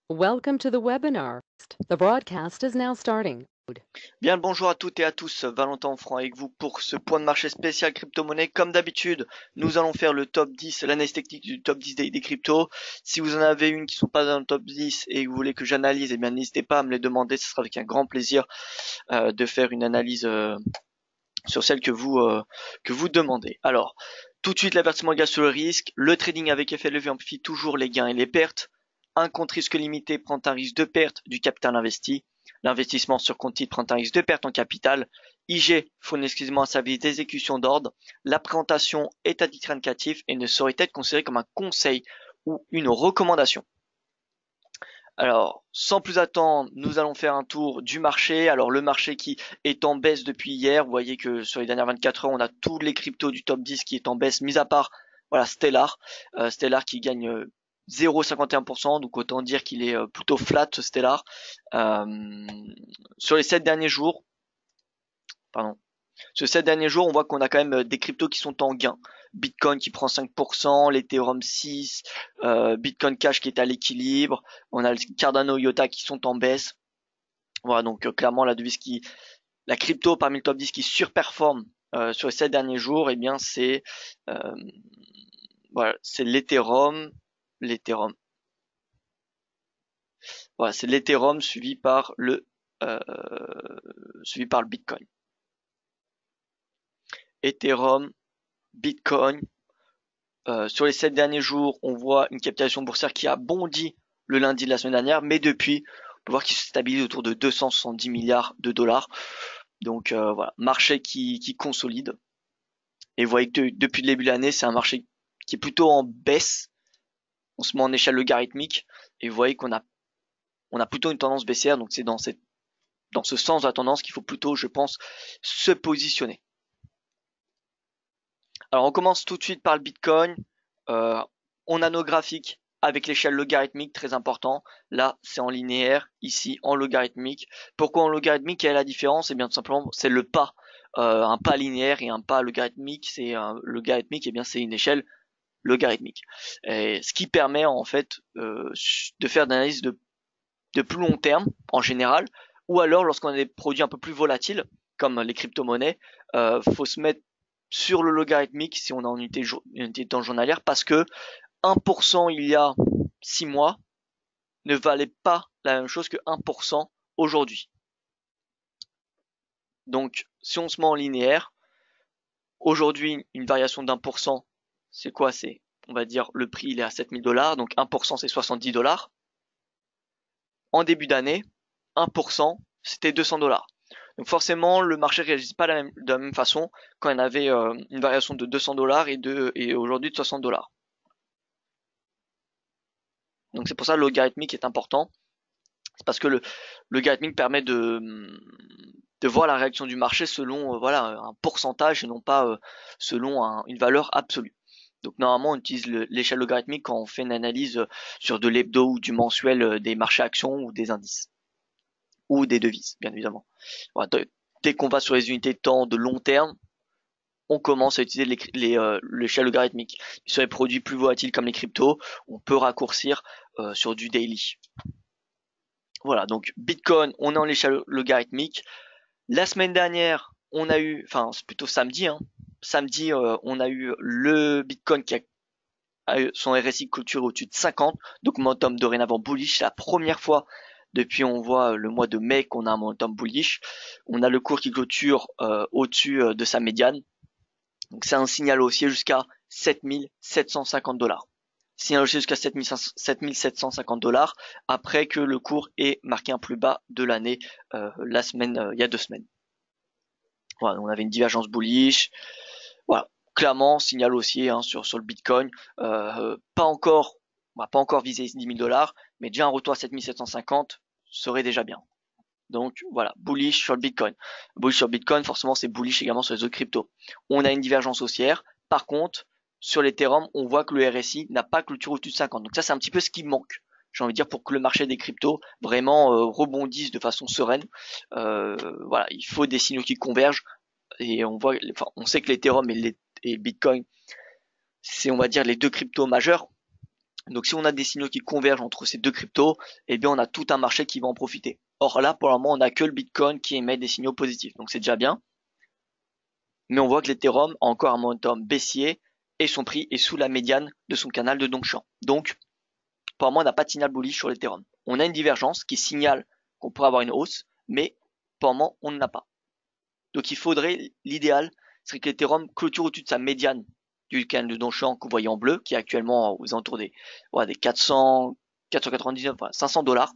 Welcome to the webinar. The broadcast is now starting. Bien le bonjour à toutes et à tous, Valentin Franc avec vous pour ce point de marché spécial crypto-monnaie. Comme d'habitude, nous allons faire le top 10, l'analyse technique du top 10 des cryptos. Si vous en avez une qui ne sont pas dans le top 10 et que vous voulez que j'analyse, eh bien n'hésitez pas à me les demander, ce sera avec un grand plaisir de faire une analyse sur celle que vous demandez. Alors, tout de suite l'avertissement légal sur le risque, le trading avec effet levier amplifie toujours les gains et les pertes. Un compte risque limité prend un risque de perte du capital investi. L'investissement sur compte titre prend un risque de perte en capital. IG fournit exclusivement un service d'exécution d'ordre. La présentation est à titre indicatif et ne saurait être considérée comme un conseil ou une recommandation. Alors, sans plus attendre, nous allons faire un tour du marché. Alors, le marché qui est en baisse depuis hier. Vous voyez que sur les dernières 24 heures, on a tous les cryptos du top 10 qui est en baisse, mis à part, voilà, Stellar. Stellar qui gagne 0,51%, donc autant dire qu'il est plutôt flat, ce Stellar. Sur les 7 derniers jours, pardon, sur ces derniers jours, on voit qu'on a quand même des cryptos qui sont en gain. Bitcoin qui prend 5%, l'Ethereum 6, Bitcoin Cash qui est à l'équilibre, on a le Cardano, IOTA qui sont en baisse. Voilà, donc clairement la crypto parmi le top 10 qui surperforme sur les 7 derniers jours, eh bien euh, voilà, c'est l'Ethereum. Voilà, c'est l'Ethereum euh, suivi par le Bitcoin. Ethereum, Bitcoin. Sur les 7 derniers jours, on voit une capitalisation boursière qui a bondi le lundi de la semaine dernière, mais depuis, on peut voir qu'il se stabilise autour de 270 milliards de dollars. Donc voilà, marché qui consolide. Et vous voyez que depuis le début de l'année, c'est un marché qui est plutôt en baisse. On se met en échelle logarithmique et vous voyez on a plutôt une tendance baissière. Donc c'est dans ce sens de la tendance qu'il faut plutôt, je pense, se positionner. Alors on commence tout de suite par le Bitcoin. Euh, on a nos graphiques avec l'échelle logarithmique, très important. Là, c'est en linéaire, ici en logarithmique. Pourquoi en logarithmique? Quelle est la différence? Eh bien, tout simplement, c'est le pas. Un pas linéaire et un pas logarithmique, c'est un logarithmique, eh bien, c'est une échelle logarithmique. Et ce qui permet en fait de faire des analyses de plus long terme en général, ou alors lorsqu'on a des produits un peu plus volatiles, comme les crypto-monnaies, faut se mettre sur le logarithmique si on est en unité de temps journalière, parce que 1% il y a 6 mois ne valait pas la même chose que 1% aujourd'hui. Donc, si on se met en linéaire, aujourd'hui, une variation d'1%, c'est quoi? C'est, on va dire, le prix, il est à 7 000 $, donc 1%, c'est 70 $. En début d'année, 1%, c'était 200 $. Donc forcément, le marché ne réagit pas de la même façon quand on avait une variation de 200 $ et aujourd'hui de 60 $. Donc c'est pour ça que le logarithmique est important. C'est parce que le logarithmique permet de voir la réaction du marché selon voilà un pourcentage et non pas selon une valeur absolue. Donc normalement on utilise l'échelle logarithmique quand on fait une analyse sur de l'hebdo ou du mensuel des marchés actions ou des indices ou des devises, bien évidemment. Voilà, dès qu'on va sur les unités de temps de long terme, on commence à utiliser l'échelle logarithmique. Sur les produits plus volatiles comme les cryptos, on peut raccourcir sur du daily. Voilà, donc Bitcoin, on est en l'échelle logarithmique. La semaine dernière, on a eu, enfin c'est plutôt samedi, hein. Samedi, on a eu le Bitcoin qui a eu son RSI clôture au-dessus de 50, donc momentum dorénavant bullish. C'est la première fois depuis on voit le mois de mai qu'on a un momentum bullish. On a le cours qui clôture au-dessus de sa médiane. Donc c'est un signal haussier jusqu'à 7 750 $. Signal haussier jusqu'à 7 750 $, après que le cours ait marqué un plus bas de l'année il y a 2 semaines. Voilà, on avait une divergence bullish. Voilà, clairement signal haussier hein, sur le Bitcoin. Pas encore, on va pas encore viser 10 000 $, mais déjà un retour à 7 750 serait déjà bien. Donc voilà, bullish sur le Bitcoin. Bullish sur le Bitcoin, forcément c'est bullish également sur les autres cryptos. On a une divergence haussière. Par contre, sur l'Ethereum, on voit que le RSI n'a pas clôturé au-dessus de 50. Donc ça c'est un petit peu ce qui manque. J'ai envie de dire pour que le marché des cryptos vraiment rebondisse de façon sereine. Voilà, il faut des signaux qui convergent et on sait que l'Ethereum et le Bitcoin, c'est on va dire les deux cryptos majeurs. Donc si on a des signaux qui convergent entre ces deux cryptos, eh bien on a tout un marché qui va en profiter. Or là, pour le moment, on n'a que le Bitcoin qui émet des signaux positifs. Donc c'est déjà bien. Mais on voit que l'Ethereum a encore un momentum baissier et son prix est sous la médiane de son canal de Dongshan. Donc, pour moi, on n'a pas de signal bullish sur l'Ethereum. On a une divergence qui signale qu'on pourrait avoir une hausse, mais pour le moment, on ne l'a pas. Donc il faudrait, l'idéal serait que l'Ethereum clôture au-dessus de sa médiane du canal de Dongshan que vous voyez en bleu, qui est actuellement aux alentours des, voilà, des 400, 499, voilà, 500 dollars.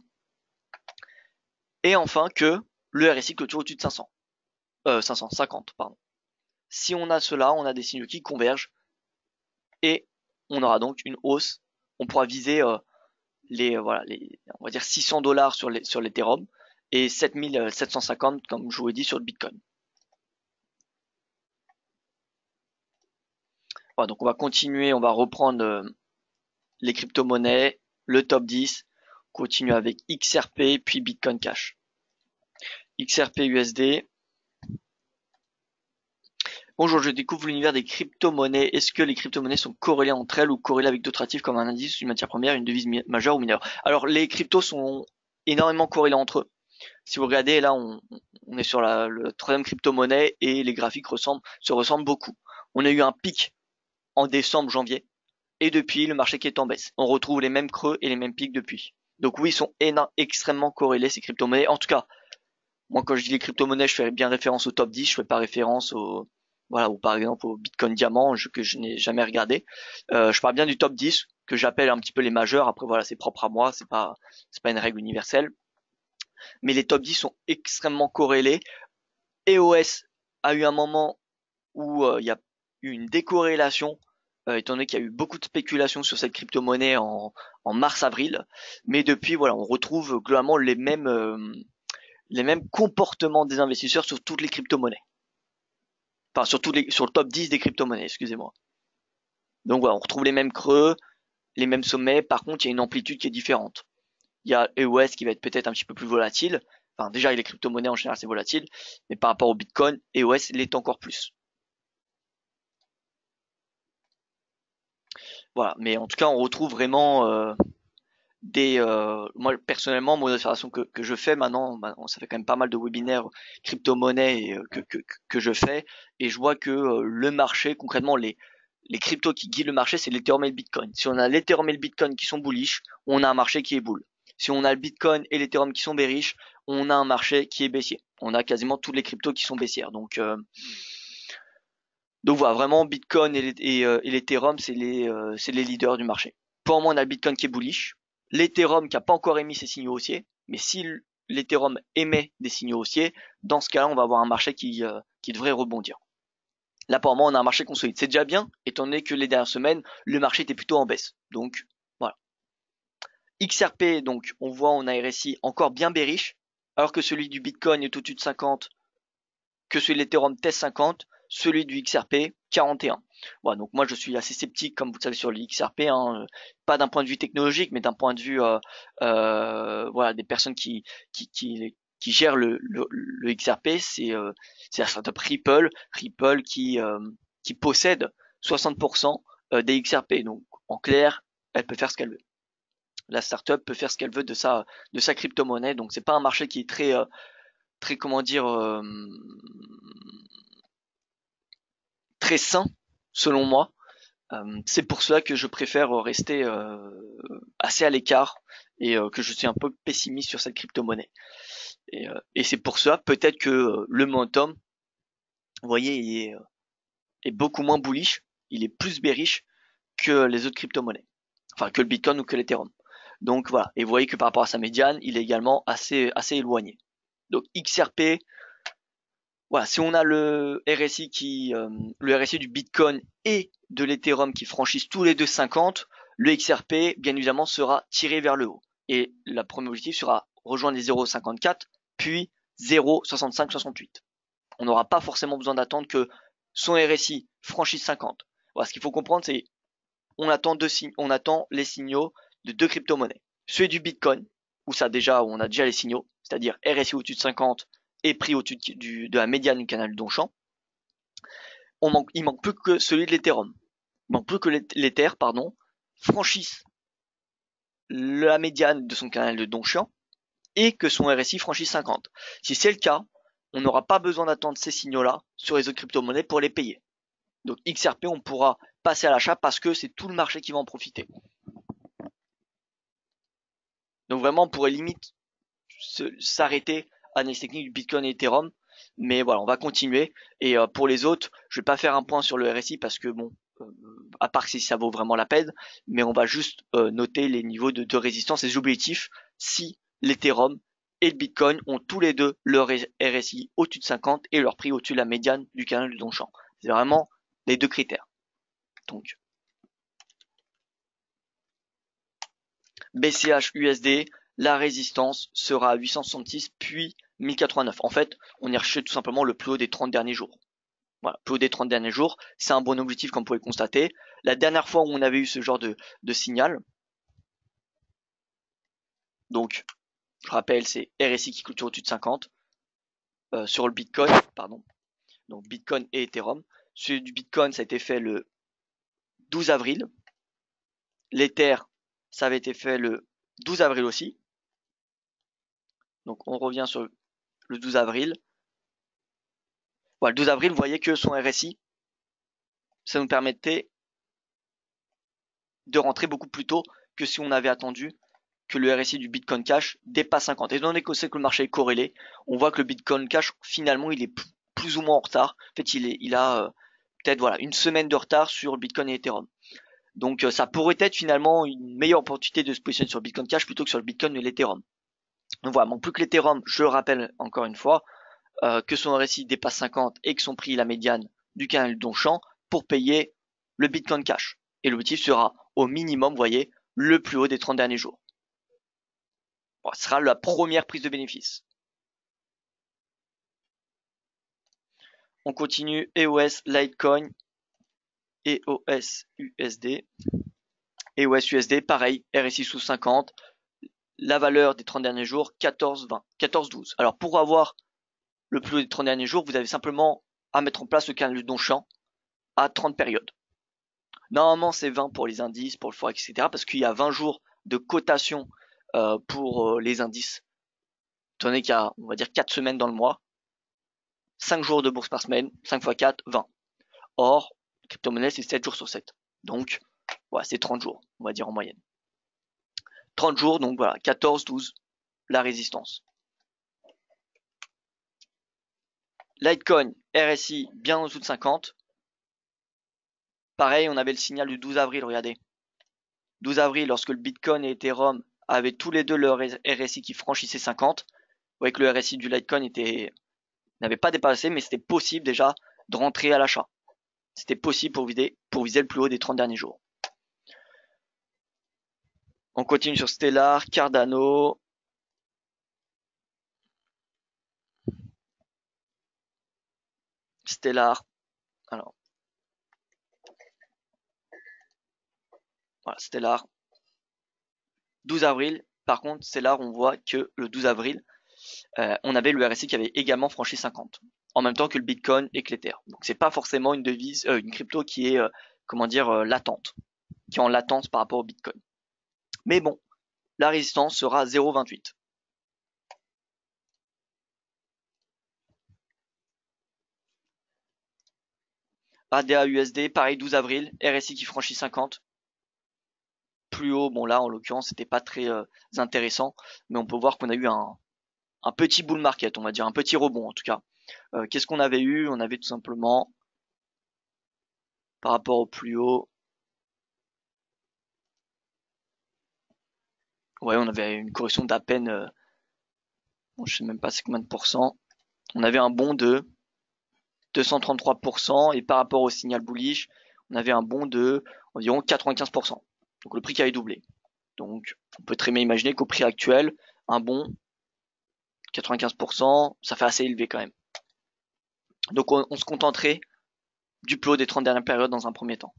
Et enfin que le RSI clôture au-dessus de 500, 550, pardon. Si on a cela, on a des signaux qui convergent et on aura donc une hausse. On pourra viser voilà, on va dire 600 dollars sur l'Ethereum et 7750 comme je vous l'ai dit sur le Bitcoin. Voilà, donc on va continuer, on va reprendre les crypto-monnaies, le top 10, continue avec XRP puis Bitcoin Cash. XRP USD. Bonjour, je découvre l'univers des crypto-monnaies. Est-ce que les crypto-monnaies sont corrélées entre elles ou corrélées avec d'autres actifs comme un indice, une matière première, une devise majeure ou mineure? Alors, les cryptos sont énormément corrélés entre eux. Si vous regardez, là, on est sur le troisième crypto-monnaie et les graphiques se ressemblent beaucoup. On a eu un pic en décembre, janvier, et depuis, le marché qui est en baisse. On retrouve les mêmes creux et les mêmes pics depuis. Donc oui, ils sont extrêmement corrélés, ces crypto-monnaies. En tout cas, moi, quand je dis les crypto-monnaies, je fais bien référence au top 10, je fais pas référence voilà, ou par exemple au Bitcoin Diamant, que je n'ai jamais regardé. Je parle bien du top 10, que j'appelle un petit peu les majeurs. Après, voilà, c'est propre à moi, c'est pas une règle universelle. Mais les top 10 sont extrêmement corrélés. EOS a eu un moment où il y a eu une décorrélation, étant donné qu'il y a eu beaucoup de spéculation sur cette crypto-monnaie en mars-avril. Mais depuis, voilà, on retrouve globalement les mêmes comportements des investisseurs sur toutes les crypto-monnaies. Enfin, sur le top 10 des crypto-monnaies, excusez-moi. Donc voilà, on retrouve les mêmes creux, les mêmes sommets. Par contre, il y a une amplitude qui est différente. Il y a EOS qui va être peut-être un petit peu plus volatile. Enfin, déjà, les crypto-monnaies en général, c'est volatile. Mais par rapport au Bitcoin, EOS l'est encore plus. Voilà. Mais en tout cas, on retrouve vraiment moi personnellement, mon observation que je fais maintenant, ça fait quand même pas mal de webinaires crypto-monnaie que je fais, et je vois que le marché, concrètement, les cryptos qui guident le marché, c'est l'Ethereum et le Bitcoin. Si on a l'Ethereum et le Bitcoin qui sont bullish, on a un marché qui est bull. Si on a le Bitcoin et l'Ethereum qui sont bearish, on a un marché qui est baissier. On a quasiment tous les cryptos qui sont baissières. Donc voilà, vraiment Bitcoin et l'Ethereum, c'est les leaders du marché. Pour le moment, on a le Bitcoin qui est bullish, l'Ethereum qui n'a pas encore émis ses signaux haussiers, mais si l'Ethereum émet des signaux haussiers, dans ce cas-là, on va avoir un marché qui devrait rebondir. Là, pour le moment, on a un marché consolide. C'est déjà bien, étant donné que les dernières semaines, le marché était plutôt en baisse. Donc voilà. XRP, donc on voit, on a un RSI encore bien bearish, alors que celui du Bitcoin est au-dessus de 50, que celui de l'Ethereum test 50, celui du XRP 41. Voilà, donc moi je suis assez sceptique, comme vous le savez, sur le XRP, hein, pas d'un point de vue technologique, mais d'un point de vue voilà, des personnes qui gèrent le XRP, c'est la startup Ripple qui possède 60% des XRP. Donc en clair, elle peut faire ce qu'elle veut. La startup peut faire ce qu'elle veut de sa crypto-monnaie. Donc c'est pas un marché qui est très comment dire très sain selon moi. C'est pour cela que je préfère rester assez à l'écart et que je suis un peu pessimiste sur cette crypto-monnaie. Et c'est pour cela peut-être que le momentum, vous voyez, est beaucoup moins bullish, il est plus bearish que les autres crypto-monnaies, enfin que le Bitcoin ou que l'Ethereum. Donc voilà, et vous voyez que par rapport à sa médiane, il est également assez éloigné. Donc XRP, voilà, si on a le RSI du Bitcoin et de l'Ethereum qui franchissent tous les deux 50, le XRP, bien évidemment, sera tiré vers le haut. Et le premier objectif sera rejoindre les 0,54, puis 0,6568. On n'aura pas forcément besoin d'attendre que son RSI franchisse 50. Voilà, ce qu'il faut comprendre, c'est on attend les signaux de deux crypto-monnaies. Celui du Bitcoin, où on a déjà les signaux, c'est-à-dire RSI au-dessus de 50 et prix au-dessus de la médiane du canal Donchamp. Il manque plus que celui de l'Ethereum. Il manque plus que l'Ether, franchisse la médiane de son canal de Donchian et que son RSI franchisse 50. Si c'est le cas, on n'aura pas besoin d'attendre ces signaux-là sur les autres crypto-monnaies pour les payer. Donc XRP, on pourra passer à l'achat parce que c'est tout le marché qui va en profiter. Donc vraiment, on pourrait limite s'arrêter à l'analyse technique du Bitcoin et Ethereum. Mais voilà, on va continuer. Et pour les autres, je vais pas faire un point sur le RSI parce que bon, à part si ça vaut vraiment la peine, mais on va juste noter les niveaux de résistance et les objectifs si l'Ethereum et le Bitcoin ont tous les deux leur RSI au-dessus de 50 et leur prix au-dessus de la médiane du canal du Donchian. C'est vraiment les deux critères. Donc, BCH USD, la résistance sera à 866 puis 1089. En fait, on y recherche tout simplement le plus haut des 30 derniers jours. Voilà, plus haut des 30 derniers jours, c'est un bon objectif comme vous pouvez le constater. La dernière fois où on avait eu ce genre de signal, donc je rappelle, c'est RSI qui clôture au-dessus de 50 sur le Bitcoin, pardon. Donc Bitcoin et Ethereum. Celui du Bitcoin, ça a été fait le 12 avril. L'Ether, ça avait été fait le 12 avril aussi. Donc on revient sur le 12 avril. Voilà, le 12 avril, vous voyez que son RSI, ça nous permettait de rentrer beaucoup plus tôt que si on avait attendu que le RSI du Bitcoin Cash dépasse 50. Et étant donné que c'est que le marché est corrélé, on voit que le Bitcoin Cash, finalement, il est plus ou moins en retard. En fait, il a peut-être voilà une semaine de retard sur le Bitcoin et Ethereum. Donc ça pourrait être finalement une meilleure opportunité de se positionner sur le Bitcoin Cash plutôt que sur le Bitcoin et l'Ethereum. Donc voilà, manque plus que l'Ethereum, je le rappelle encore une fois, que son RSI dépasse 50 et que son prix la médiane du canal Donchian pour payer le Bitcoin Cash. Et l'objectif sera au minimum, vous voyez, le plus haut des 30 derniers jours. Bon, ce sera la première prise de bénéfice. On continue EOS Litecoin, EOS USD. EOS USD, pareil, RSI sous 50. La valeur des 30 derniers jours, 14,20, 14,12. Alors pour avoir le plus haut des 30 derniers jours, vous avez simplement à mettre en place le canal Donchian à 30 périodes. Normalement, c'est 20 pour les indices, pour le forex, etc. Parce qu'il y a 20 jours de cotation pour les indices. Étant donné qu'il y a, on va dire, 4 semaines dans le mois. 5 jours de bourse par semaine, 5 x 4, 20. Or, crypto-monnaie, c'est 7 jours sur 7. Donc, voilà, c'est 30 jours, on va dire en moyenne. 30 jours, donc voilà, 14, 12, la résistance. Litecoin, RSI, bien en dessous de 50. Pareil, on avait le signal du 12 avril, regardez. 12 avril, lorsque le Bitcoin et Ethereum avaient tous les deux leur RSI qui franchissait 50. Vous voyez que le RSI du Litecoin n'avait pas dépassé, mais c'était possible déjà de rentrer à l'achat. C'était possible pour viser le plus haut des 30 derniers jours. On continue sur Stellar, Cardano. Stellar. Alors. Voilà, Stellar. 12 avril. Par contre, Stellar, on voit que le 12 avril, on avait le RSI qui avait également franchi 50. En même temps que le Bitcoin et que l'Ether. Donc c'est pas forcément une devise, une crypto qui est, latente. Qui est en latence par rapport au Bitcoin. Mais bon, la résistance sera 0,28. ADA USD, pareil, 12 avril, RSI qui franchit 50. Plus haut, bon là en l'occurrence c'était pas très intéressant, mais on peut voir qu'on a eu un petit bull market, on va dire, un petit rebond en tout cas. Qu'est-ce qu'on avait eu? On avait tout simplement, par rapport au plus haut, ouais, on avait une correction d'à peine, bon, je sais même pas c'est combien de pourcents. On avait un bond de 233% et par rapport au signal bullish, on avait un bond de environ 95%. Donc le prix qui avait doublé. Donc on peut très bien imaginer qu'au prix actuel, un bond 95%, ça fait assez élevé quand même. Donc on se contenterait du plus haut des 30 dernières périodes dans un premier temps.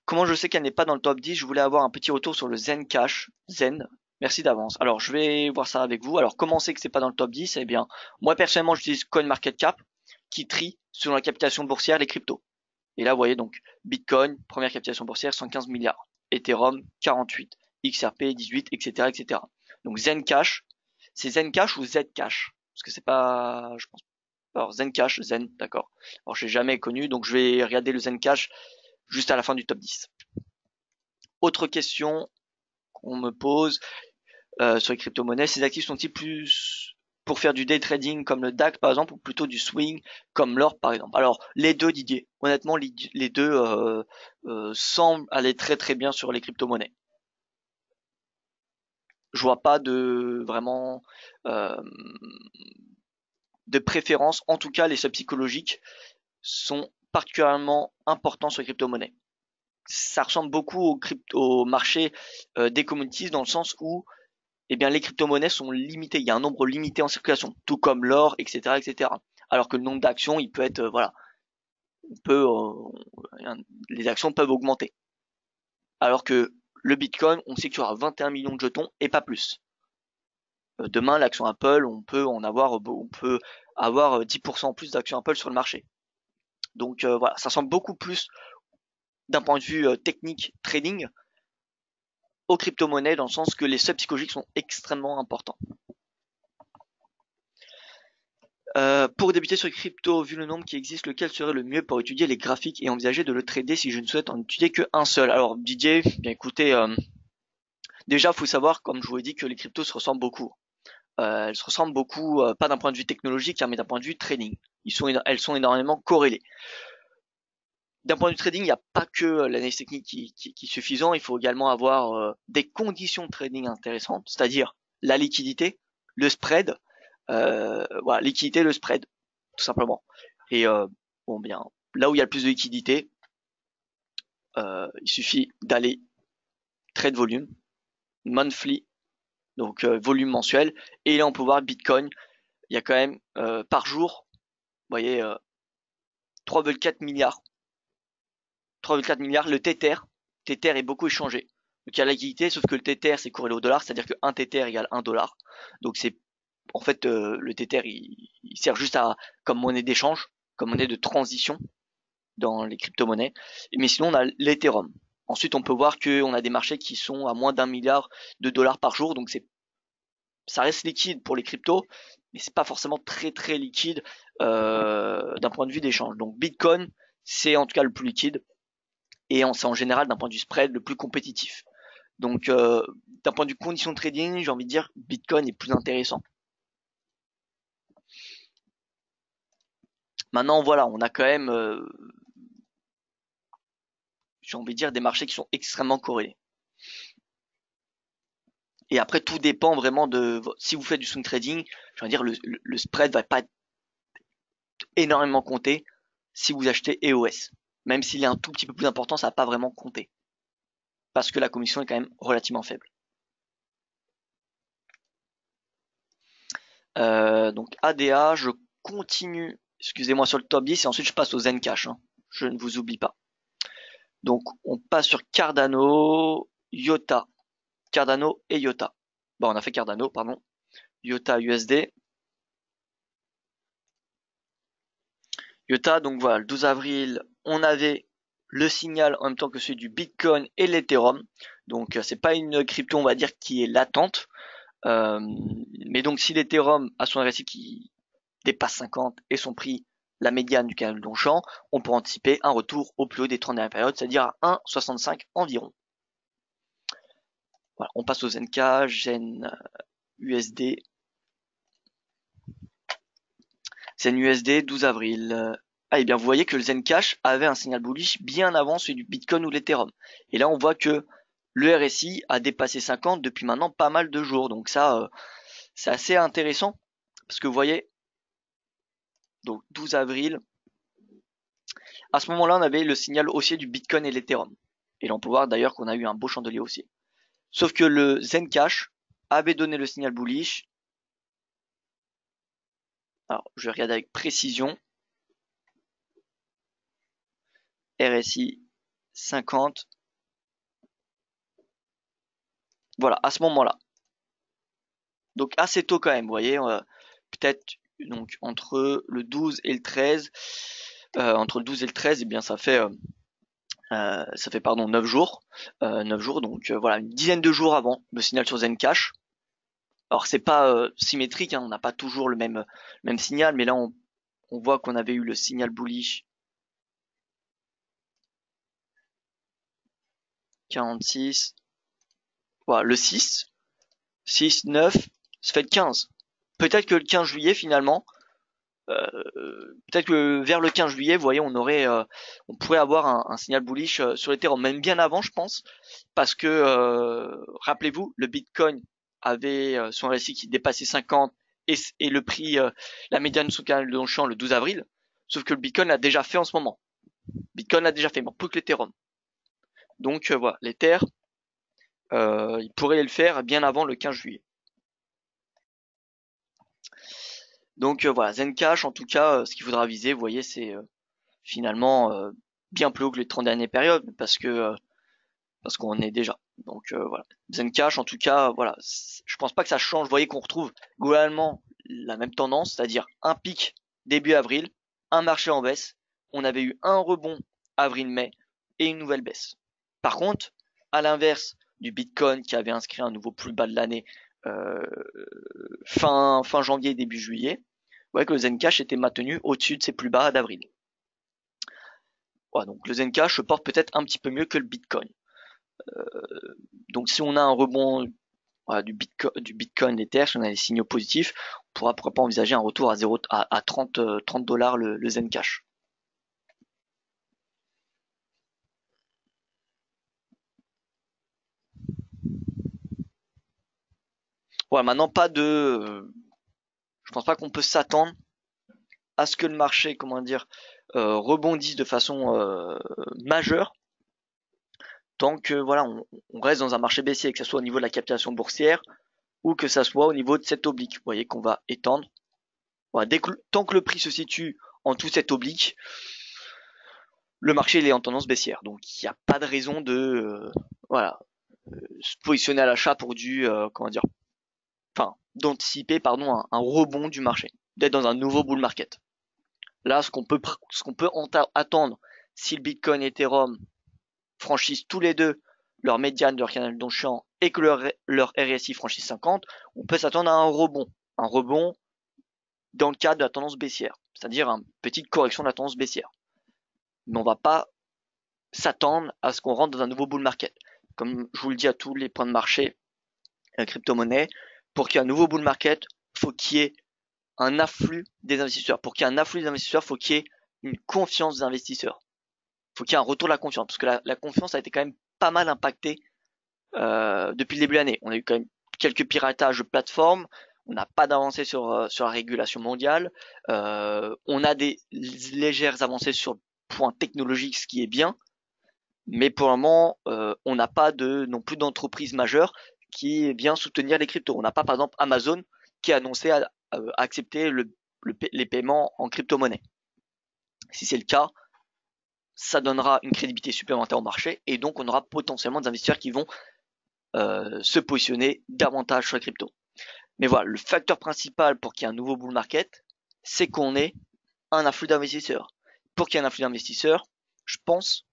Comment je sais qu'elle n'est pas dans le top 10? Je voulais avoir un petit retour sur le Zen Cash. Zen, merci d'avance. Alors je vais voir ça avec vous. Alors comment on sait que c'est pas dans le top 10? Eh bien, moi personnellement j'utilise CoinMarketCap qui trie selon la capitalisation boursière les cryptos. Et là vous voyez donc Bitcoin, première capitalisation boursière, 115 milliards. Ethereum 48, XRP 18, etc., etc. Donc Zencash, c'est Zencash ou Zcash? Parce que c'est pas, je pense. Alors Zencash, Zen, d'accord. Alors j'ai jamais connu, donc je vais regarder le Zencash juste à la fin du top 10. Autre question qu'on me pose sur les crypto-monnaies, ces actifs sont-ils plus pour faire du day trading comme le DAX par exemple, ou plutôt du swing comme l'or par exemple? Alors les deux, Didier, honnêtement les deux semblent aller très très bien sur les crypto-monnaies. Je vois pas de vraiment de préférence, en tout cas les seuils psychologiques sont particulièrement importants sur les crypto-monnaies. Ça ressemble beaucoup au marché des commodities dans le sens où eh bien, les crypto-monnaies sont limitées. Il y a un nombre limité en circulation, tout comme l'or, etc., etc. Alors que le nombre d'actions, il peut être, voilà, on peut, les actions peuvent augmenter. Alors que le Bitcoin, on sait qu'il y aura 21 millions de jetons et pas plus. Demain, l'action Apple, on peut avoir 10% en plus d'actions Apple sur le marché. Donc voilà, ça semble beaucoup plus d'un point de vue technique trading aux crypto-monnaies dans le sens que les seuils psychologiques sont extrêmement importants. Pour débuter sur les crypto, vu le nombre qui existe, lequel serait le mieux pour étudier les graphiques et envisager de le trader si je ne souhaite en étudier qu'un seul? Alors Didier, bien écoutez, déjà faut savoir, comme je vous ai dit, que les cryptos se ressemblent beaucoup. Elles se ressemblent beaucoup, pas d'un point de vue technologique, hein, mais d'un point de vue trading. Elles sont énormément corrélées. D'un point de vue trading, il n'y a pas que l'analyse technique qui est suffisant, il faut également avoir des conditions de trading intéressantes, c'est-à-dire la liquidité, le spread, voilà, liquidité, le spread, tout simplement. Et bon bien, là où il y a le plus de liquidité, il suffit d'aller trade volume, monthly, donc volume mensuel, et là on peut voir Bitcoin, il y a quand même par jour, vous voyez, 3,4 milliards 3,4 milliards. Le Tether est beaucoup échangé. Donc il y a la liquidité, sauf que le Tether c'est corrélé au dollar, c'est-à-dire que 1 Tether égale 1 dollar. Donc c'est en fait le Tether il sert juste à comme monnaie d'échange, comme monnaie de transition dans les crypto-monnaies. Mais sinon on a l'Ethereum. Ensuite on peut voir qu'on a des marchés qui sont à moins d'1 milliard de dollars par jour, donc ça reste liquide pour les cryptos, mais c'est pas forcément très très liquide d'un point de vue d'échange. Donc Bitcoin c'est en tout cas le plus liquide et c'est en général d'un point de vue spread le plus compétitif. Donc d'un point de vue conditions de trading, j'ai envie de dire Bitcoin est plus intéressant. Maintenant voilà, on a quand même j'ai envie de dire des marchés qui sont extrêmement corrélés. Et après tout dépend vraiment de si vous faites du swing trading, j'ai envie de dire le spread va pas énormément compter si vous achetez EOS. Même s'il est un tout petit peu plus important, ça va pas vraiment compter. Parce que la commission est quand même relativement faible. Donc ADA, je continue, excusez-moi, sur le top 10 et ensuite je passe au Zencash. Hein. Je ne vous oublie pas. Donc on passe sur Cardano, IOTA. Cardano et IOTA. Bon, on a fait Cardano, pardon. IOTA USD. IOTA, donc voilà, le 12 avril, on avait le signal en même temps que celui du Bitcoin et l'Ethereum. Donc c'est pas une crypto, on va dire, qui est latente. Mais donc si l'Ethereum a son RSI qui dépasse 50 et son prix la médiane du canal Longchamp, on peut anticiper un retour au plus haut des 30 dernières périodes, c'est-à-dire à 1,65 environ. Voilà, on passe au Zenka, Zen USD. Zen USD, 12 avril. Ah, et bien vous voyez que le Zencash avait un signal bullish bien avant celui du Bitcoin ou l'Ethereum. Et là on voit que le RSI a dépassé 50 depuis maintenant pas mal de jours. Donc ça, c'est assez intéressant. Parce que vous voyez, donc 12 avril, à ce moment-là on avait le signal haussier du Bitcoin et l'Ethereum. Et là on peut voir d'ailleurs qu'on a eu un beau chandelier haussier. Sauf que le Zencash avait donné le signal bullish. Alors je vais regarder avec précision. RSI 50. Voilà, à ce moment-là. Donc assez tôt quand même, vous voyez, peut-être donc entre le 12 et le 13, entre le 12 et le 13, eh bien ça fait Ça fait pardon 9 jours, 9 jours donc voilà une dizaine de jours avant le signal sur Zencash. Alors c'est pas symétrique, hein, on n'a pas toujours le même signal, mais là on voit qu'on avait eu le signal bullish 46, voilà, le 6, 9, ça fait le 15. Peut-être que le 15 juillet finalement, peut-être que vers le 15 juillet, vous voyez, on pourrait avoir un signal bullish sur l'Ethereum, même bien avant, je pense, parce que rappelez-vous, le Bitcoin avait son RSI qui dépassait 50 et le prix, la médiane sous canal de Longchamp le 12 avril, sauf que le Bitcoin l'a déjà fait en ce moment. Bitcoin l'a déjà fait, mais plus que l'Ethereum. Donc voilà, l'Ether, il pourrait le faire bien avant le 15 juillet. Donc voilà, Zencash, en tout cas, ce qu'il faudra viser, vous voyez, c'est finalement bien plus haut que les 30 dernières périodes, parce qu'on est déjà. Donc voilà. Zencash, en tout cas, voilà, je pense pas que ça change. Vous voyez qu'on retrouve globalement la même tendance, c'est-à-dire un pic début avril, un marché en baisse. On avait eu un rebond avril-mai et une nouvelle baisse. Par contre, à l'inverse du Bitcoin qui avait inscrit un nouveau plus bas de l'année euh, fin janvier, début juillet, vous voyez que le Zencash était maintenu au-dessus de ses plus bas d'avril. Voilà, donc le Zencash se porte peut-être un petit peu mieux que le Bitcoin. Donc si on a un rebond voilà, du Bitcoin, l'Ether, si on a des signaux positifs, on pourra pourquoi pas envisager un retour à 30 $, le Zencash. Voilà, maintenant pas de, je pense pas qu'on peut s'attendre à ce que le marché, comment dire, rebondisse de façon majeure tant que voilà, on reste dans un marché baissier, que ce soit au niveau de la captation boursière ou que ça soit au niveau de cette oblique. Vous voyez qu'on va étendre. Voilà, tant que le prix se situe en dessous de cette oblique, le marché il est en tendance baissière. Donc il n'y a pas de raison de voilà, se positionner à l'achat pour du comment dire, enfin d'anticiper pardon un rebond du marché, d'être dans un nouveau bull market. Là, ce qu'on peut attendre si le Bitcoin et Ethereum franchissent tous les deux leur médiane de leur canal d'Onchamp et que leur RSI franchisse 50, on peut s'attendre à un rebond dans le cadre de la tendance baissière, c'est-à-dire une petite correction de la tendance baissière. Mais on va pas s'attendre à ce qu'on rentre dans un nouveau bull market. Comme je vous le dis à tous les points de marché crypto-monnaie, pour qu'il y ait un nouveau bull market, faut qu'il y ait un afflux des investisseurs. Pour qu'il y ait un afflux des investisseurs, faut qu'il y ait une confiance des investisseurs. Faut qu'il y ait un retour de la confiance, parce que la confiance a été quand même pas mal impactée depuis le début de l'année. On a eu quand même quelques piratages de plateformes, on n'a pas d'avancée sur la régulation mondiale, on a des légères avancées sur le point technologique, ce qui est bien, mais pour le moment, on n'a pas non plus d'entreprise majeure qui vient soutenir les cryptos. On n'a pas par exemple Amazon qui a annoncé à accepter les paiements en crypto-monnaie. Si c'est le cas, ça donnera une crédibilité supplémentaire au marché et donc on aura potentiellement des investisseurs qui vont se positionner davantage sur la crypto. Mais voilà, le facteur principal pour qu'il y ait un nouveau bull market, c'est qu'on ait un afflux d'investisseurs. Pour qu'il y ait un afflux d'investisseurs, je pense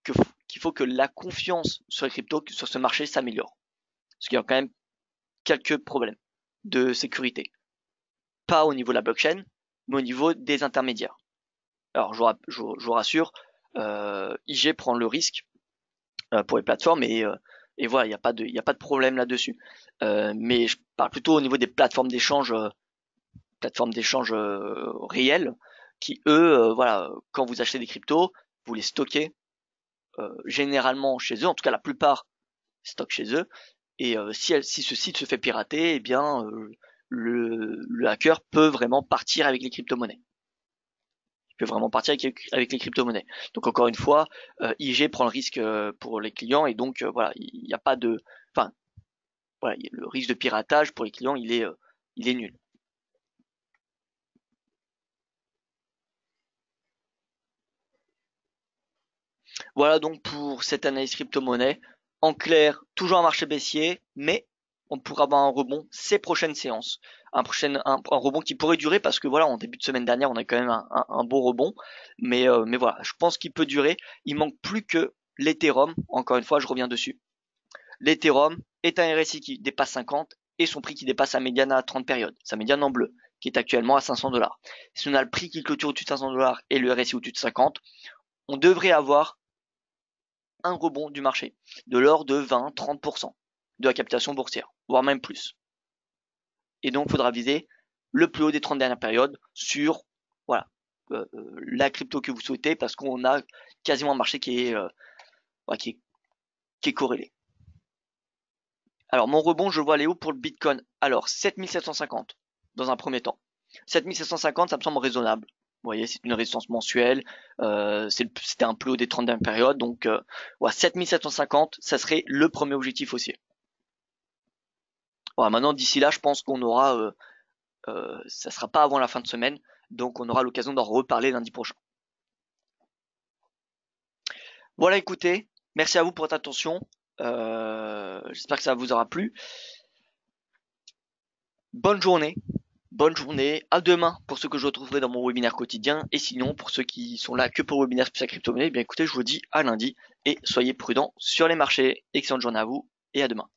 qu'il faut que la confiance sur les cryptos, sur ce marché s'améliore. Parce qu'il y a quand même quelques problèmes de sécurité. Pas au niveau de la blockchain, mais au niveau des intermédiaires. Alors je vous rassure, IG prend le risque pour les plateformes et voilà, il n'y a pas de problème là-dessus. Mais je parle plutôt au niveau des plateformes d'échange réelles qui eux, voilà, quand vous achetez des cryptos, vous les stockez généralement chez eux, en tout cas la plupart stockent chez eux. Et si ce site se fait pirater, eh bien le hacker peut vraiment partir avec les crypto-monnaies. Il peut vraiment partir avec les crypto-monnaies. Donc encore une fois, IG prend le risque pour les clients et donc voilà, il n'y a pas de, enfin voilà, le risque de piratage pour les clients, il est nul. Voilà donc pour cette analyse crypto-monnaie. En clair, toujours un marché baissier, mais on pourrait avoir un rebond ces prochaines séances. Un rebond qui pourrait durer parce que voilà, en début de semaine dernière, on a quand même un beau rebond. Mais voilà, je pense qu'il peut durer. Il manque plus que l'Ethereum. Encore une fois, je reviens dessus. L'Ethereum est un RSI qui dépasse 50 et son prix qui dépasse sa médiane à 30 périodes. Sa médiane en bleu, qui est actuellement à 500$. Si on a le prix qui clôture au-dessus de 500$ et le RSI au-dessus de 50, on devrait avoir un rebond du marché de l'ordre de 20-30% de la capitalisation boursière, voire même plus. Et donc, il faudra viser le plus haut des 30 dernières périodes sur voilà, la crypto que vous souhaitez parce qu'on a quasiment un marché qui est corrélé. Alors, mon rebond, je vois aller où pour le Bitcoin? Alors, 7750 dans un premier temps. 7750, ça me semble raisonnable. Vous voyez, c'est une résistance mensuelle. C'était un plus haut des 30 dernières périodes. Donc, voilà, 7750, ça serait le premier objectif aussi. Voilà, maintenant, d'ici là, je pense qu'on aura, ça sera pas avant la fin de semaine. Donc, on aura l'occasion d'en reparler lundi prochain. Voilà, écoutez, merci à vous pour votre attention. J'espère que ça vous aura plu. Bonne journée. Bonne journée, à demain pour ceux que je retrouverai dans mon webinaire quotidien et sinon pour ceux qui sont là que pour le webinaire spécial crypto-monnaie, eh bien écoutez, je vous dis à lundi et soyez prudents sur les marchés. Excellente journée à vous et à demain.